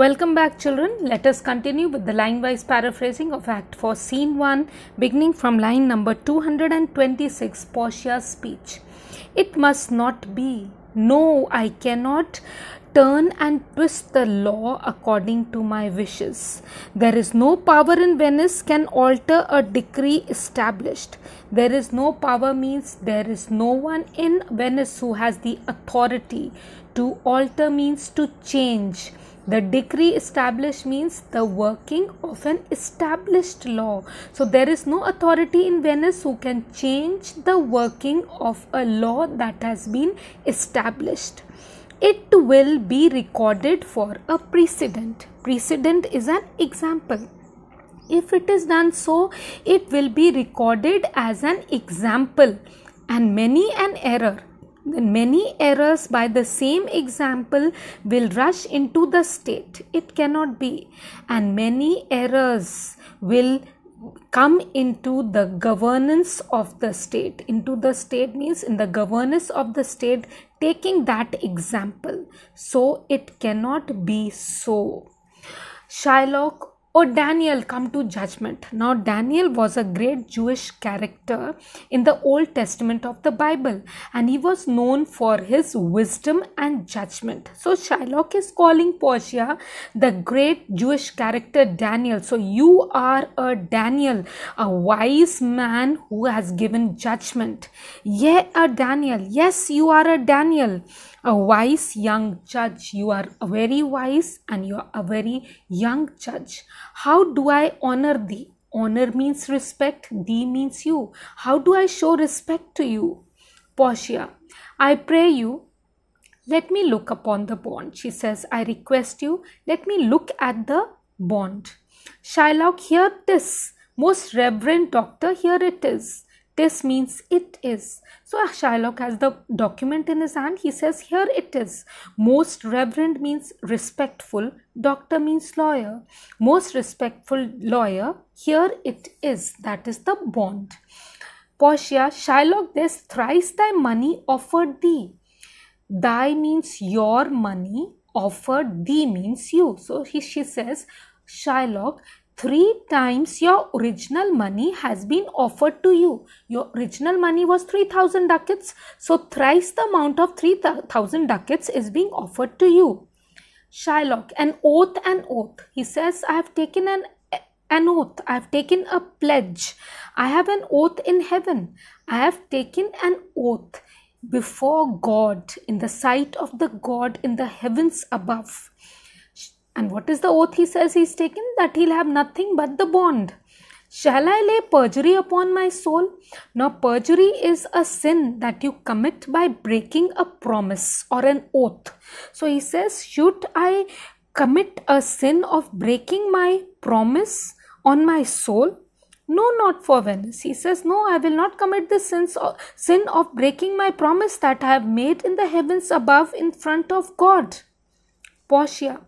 Welcome back, children. Let us continue with the line-wise paraphrasing of Act 4, Scene 1, beginning from line number 226, Portia's speech. It must not be. No, I cannot turn and twist the law according to my wishes. There is no power in Venice can alter a decree established. There is no power means there is no one in Venice who has the authority. To alter means to change. The decree established means the working of an established law. So there is no authority in Venice who can change the working of a law that has been established. It will be recorded for a precedent. Precedent is an example. If it is done so, it will be recorded as an example, and many an error. Then many errors by the same example will rush into the state. It cannot be. And many errors will come into the governance of the state. Into the state means in the governance of the state, taking that example. So it cannot be so. Shylock or Daniel come to judgment. Now Daniel was a great Jewish character in the Old Testament of the Bible, and he was known for his wisdom and judgment. So Shylock is calling Portia the great Jewish character Daniel. So you are a Daniel, a wise man who has given judgment. Yeah, a Daniel. Yes, you are a Daniel, a wise young judge. You are very wise and you are a very young judge. How do I honor thee? Honor means respect. Thee means you. How do I show respect to you? Portia, I pray you, let me look upon the bond. She says, I request you, let me look at the bond. Shylock, hear this. Most reverend doctor, here it is. This means it is. So Shylock has the document in his hand. He says, here it is. Most reverend means respectful. Doctor means lawyer. Most respectful lawyer. Here it is. That is the bond. Portia, Shylock, there's thrice thy money offered thee. Thy means your money. Offered thee means you. So she says, Shylock, 3 times your original money has been offered to you. Your original money was 3,000 ducats. So thrice the amount of 3,000 ducats is being offered to you. Shylock, an oath, an oath. He says, I have taken an oath. I have taken a pledge. I have an oath in heaven. I have taken an oath before God, in the sight of the God in the heavens above. And what is the oath he says he's taken? That he'll have nothing but the bond. Shall I lay perjury upon my soul? Now perjury is a sin that you commit by breaking a promise or an oath. So he says, should I commit a sin of breaking my promise on my soul? No, not for Venice. He says, no, I will not commit the sin of breaking my promise that I have made in the heavens above in front of God. Portia,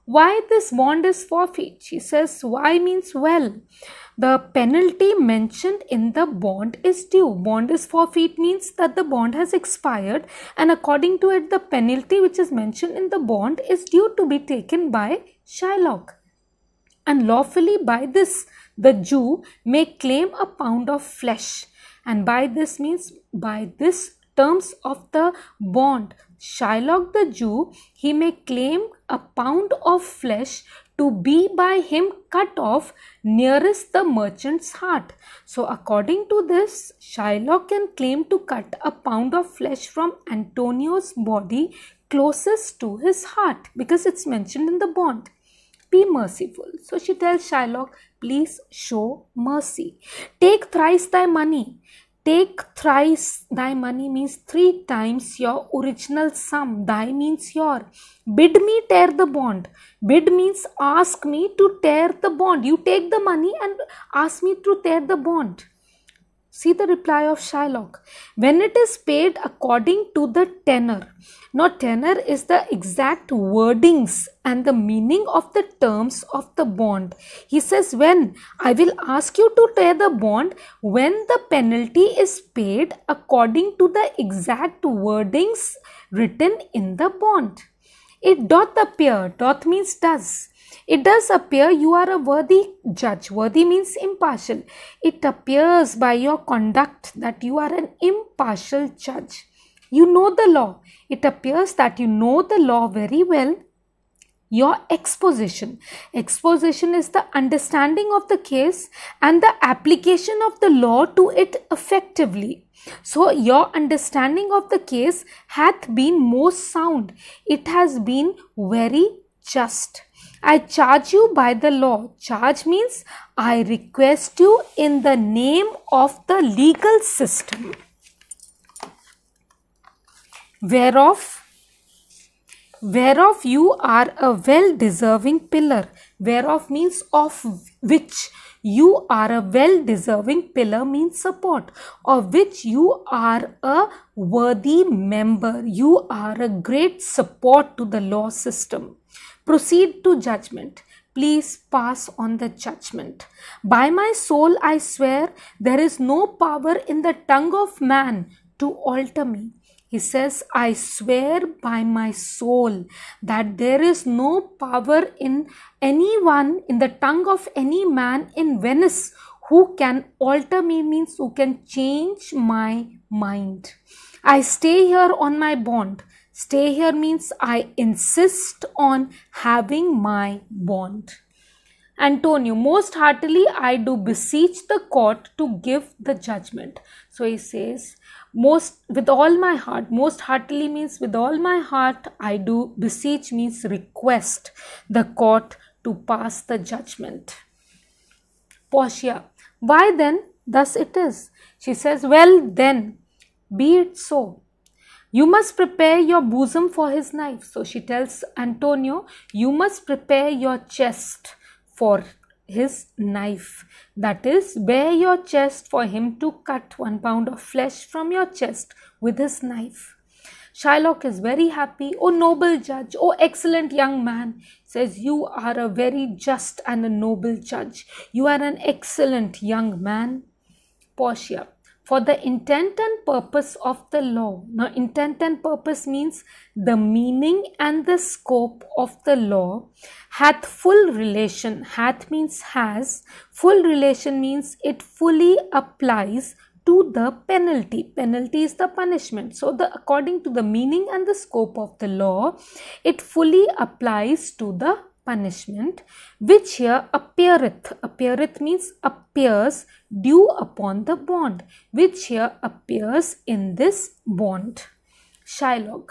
why this bond is forfeit? She says, why means well. The penalty mentioned in the bond is due. Bond is forfeit means that the bond has expired, and according to it, the penalty which is mentioned in the bond is due to be taken by Shylock. And lawfully by this, the Jew may claim a pound of flesh. And by this means by this terms of the bond, Shylock the Jew, he may claim a pound of flesh to be by him cut off nearest the merchant's heart. So according to this, Shylock can claim to cut a pound of flesh from Antonio's body closest to his heart, because it's mentioned in the bond. Be merciful. So she tells Shylock, please show mercy. Take thrice thy money. Take thrice thy money means 3 times your original sum. Thy means your. Bid me tear the bond. Bid means ask me to tear the bond. You take the money and ask me to tear the bond. See the reply of Shylock. When it is paid according to the tenor. Now tenor is the exact wordings and the meaning of the terms of the bond. He says, when I will ask you to tear the bond, when the penalty is paid according to the exact wordings written in the bond. It doth appear, doth means does. It does appear you are a worthy judge. Worthy means impartial. It appears by your conduct that you are an impartial judge. You know the law. It appears that you know the law very well. Your exposition. Exposition is the understanding of the case and the application of the law to it effectively. So your understanding of the case hath been most sound. It has been very just. I charge you by the law. Charge means I request you in the name of the legal system, whereof you are a well-deserving pillar. Whereof means of which you are a well-deserving pillar means support, of which you are a worthy member. You are a great support to the law system. Proceed to judgment. Please pass on the judgment. By my soul I swear there is no power in the tongue of man to alter me. He says, I swear by my soul that there is no power in anyone, in the tongue of any man in Venice who can alter me, means who can change my mind. I stay here on my bond. Stay here means I insist on having my bond. Antonio, most heartily I do beseech the court to give the judgment. So he says, most with all my heart. Most heartily means with all my heart I do beseech means request the court to pass the judgment. Portia, why then thus it is? She says, well then, be it so. You must prepare your bosom for his knife. So she tells Antonio, you must prepare your chest for his knife. That is, bare your chest for him to cut 1 pound of flesh from your chest with his knife. Shylock is very happy. Oh noble judge, oh excellent young man. Says, you are a very just and a noble judge. You are an excellent young man. Portia, for the intent and purpose of the law. Now, intent and purpose means the meaning and the scope of the law hath full relation. Hath means has. Full relation means it fully applies to the penalty. Penalty is the punishment. So, according to the meaning and the scope of the law, it fully applies to the punishment, which here appeareth. Appeareth means appears due upon the bond, which here appears in this bond. Shylock,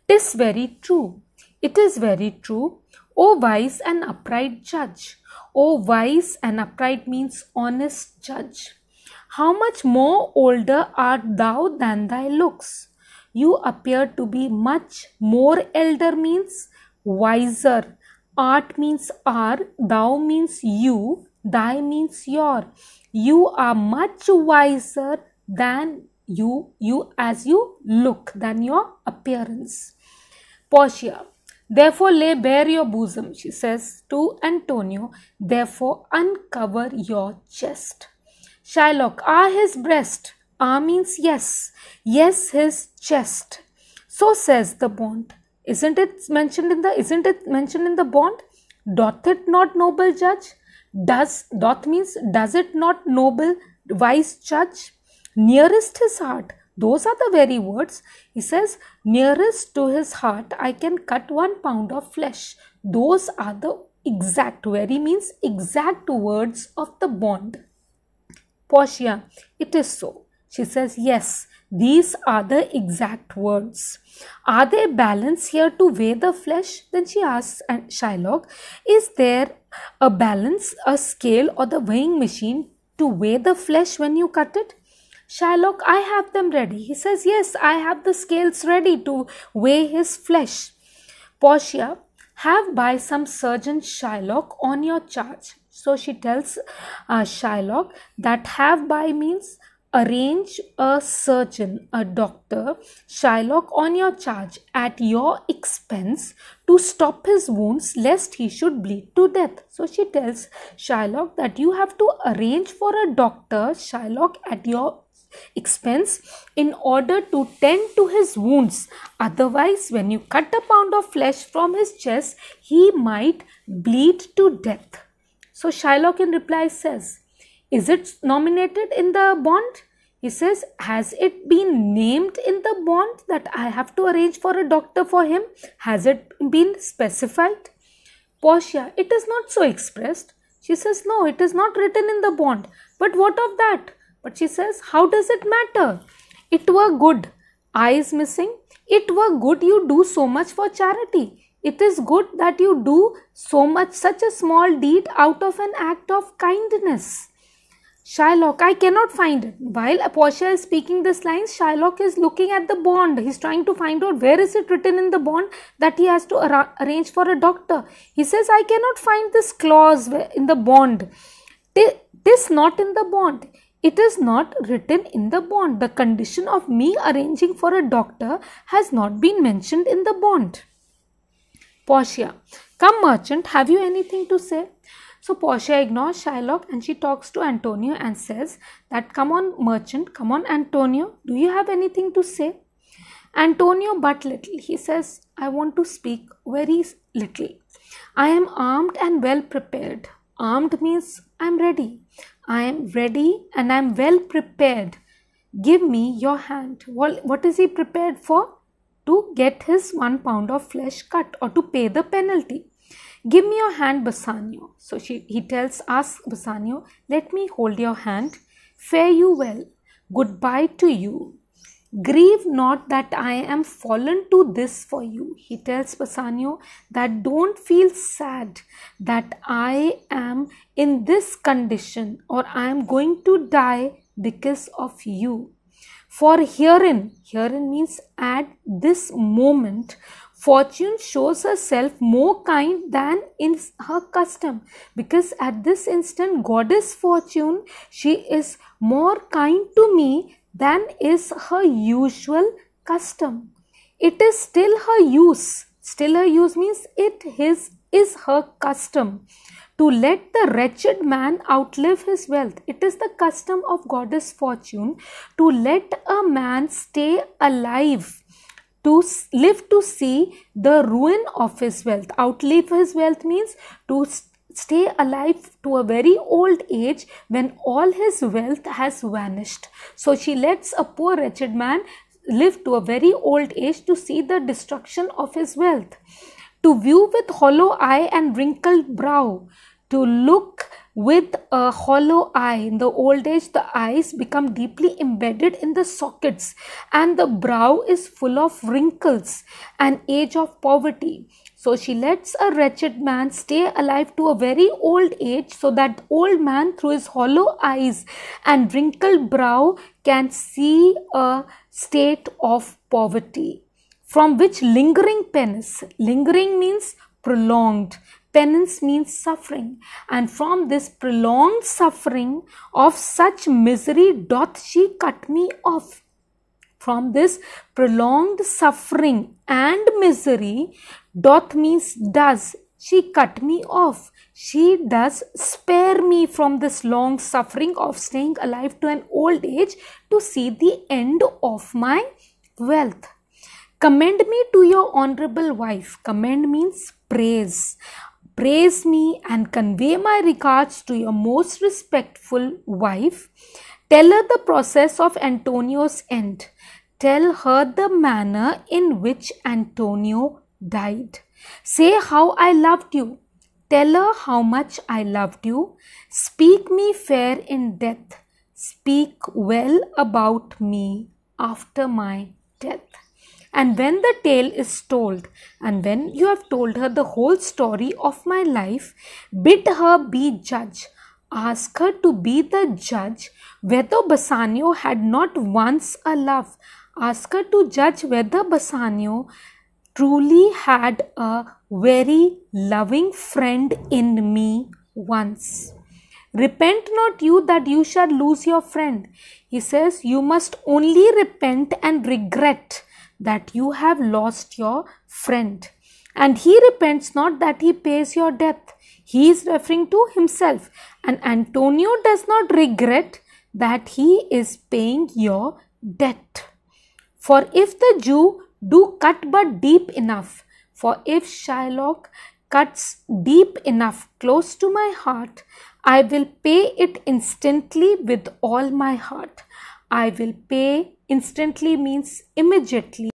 'tis very true. It is very true. O wise and upright judge. O wise and upright means honest judge. How much more older art thou than thy looks? You appear to be much more elder means wiser. Art means are, thou means you, thy means your. You are much wiser than you as you look, than your appearance. Portia, therefore lay bare your bosom, she says to Antonio, therefore uncover your chest. Shylock, his breast. Means yes. Yes, his chest. So says the bond. Isn't it mentioned in the bond? Doth it not, noble judge? Doth means does it not, noble wise judge? Nearest his heart. Those are the very words. He says, nearest to his heart I can cut 1 pound of flesh. Those are the exact, very means exact words of the bond. Portia, it is so. She says, yes, these are the exact words. Are there balance here to weigh the flesh? Then she asks Shylock, is there a balance, a scale or the weighing machine to weigh the flesh when you cut it? Shylock, I have them ready. He says, yes, I have the scales ready to weigh his flesh. Portia, have by some surgeon Shylock on your charge. So she tells Shylock that have by means arrange a surgeon, a doctor, Shylock on your charge at your expense to stop his wounds lest he should bleed to death. So she tells Shylock that you have to arrange for a doctor, Shylock, at your expense in order to tend to his wounds. Otherwise, when you cut a pound of flesh from his chest, he might bleed to death. So Shylock in reply says, is it nominated in the bond? He says, has it been named in the bond that I have to arrange for a doctor for him? Has it been specified? Portia, it is not so expressed. She says, no, it is not written in the bond. But what of that? But she says, how does it matter? It were good. I is missing. It were good you do so much for charity. It is good that you do so much, such a small deed out of an act of kindness. Shylock, I cannot find it. While Portia is speaking this line, Shylock is looking at the bond. He's trying to find out where is it written in the bond that he has to arrange for a doctor. He says, I cannot find this clause in the bond. It is not in the bond. It is not written in the bond. The condition of me arranging for a doctor has not been mentioned in the bond. Portia, come merchant, have you anything to say? So Portia ignores Shylock and she talks to Antonio and says that, come on merchant, come on Antonio, do you have anything to say? Antonio but little. He says, I want to speak very little. I am armed and well prepared. Armed means I am ready. I am ready and I am well prepared. Give me your hand. Well, what is he prepared for? To get his 1 pound of flesh cut or to pay the penalty. Give me your hand, Bassanio. So he asks Bassanio, let me hold your hand. Fare you well. Goodbye to you. Grieve not that I am fallen to this for you. He tells Bassanio that don't feel sad that I am in this condition or I am going to die because of you. For herein means at this moment, Fortune shows herself more kind than in her custom, because at this instant Goddess Fortune, she is more kind to me than is her usual custom. It is still her use. Still her use means it is her custom to let the wretched man outlive his wealth. It is the custom of Goddess Fortune to let a man stay alive, to live to see the ruin of his wealth. Outlive his wealth means to stay alive to a very old age when all his wealth has vanished. So she lets a poor wretched man live to a very old age to see the destruction of his wealth. To view with hollow eye and wrinkled brow. To look with a hollow eye. In the old age, the eyes become deeply embedded in the sockets and the brow is full of wrinkles, an age of poverty. So she lets a wretched man stay alive to a very old age so that old man through his hollow eyes and wrinkled brow can see a state of poverty, from which lingering penance, lingering means prolonged, penance means suffering, and from this prolonged suffering of such misery doth she cut me off. From this prolonged suffering and misery, doth means does, she cut me off. She does spare me from this long suffering of staying alive to an old age to see the end of my wealth. Commend me to your honorable wife. Commend means praise. Praise me and convey my regards to your most respectful wife. Tell her the process of Antonio's end. Tell her the manner in which Antonio died. Say how I loved you. Tell her how much I loved you. Speak me fair in death. Speak well about me after my death. And when the tale is told, and when you have told her the whole story of my life, bid her be judge. Ask her to be the judge whether Bassanio had not once a love. Ask her to judge whether Bassanio truly had a very loving friend in me once. Repent not you that you shall lose your friend. He says you must only repent and regret that you have lost your friend. And he repents not that he pays your debt. He is referring to himself. And Antonio does not regret that he is paying your debt. For if the Jew do cut but deep enough, for if Shylock cuts deep enough close to my heart, I will pay it instantly with all my heart. I will pay instantly means immediately.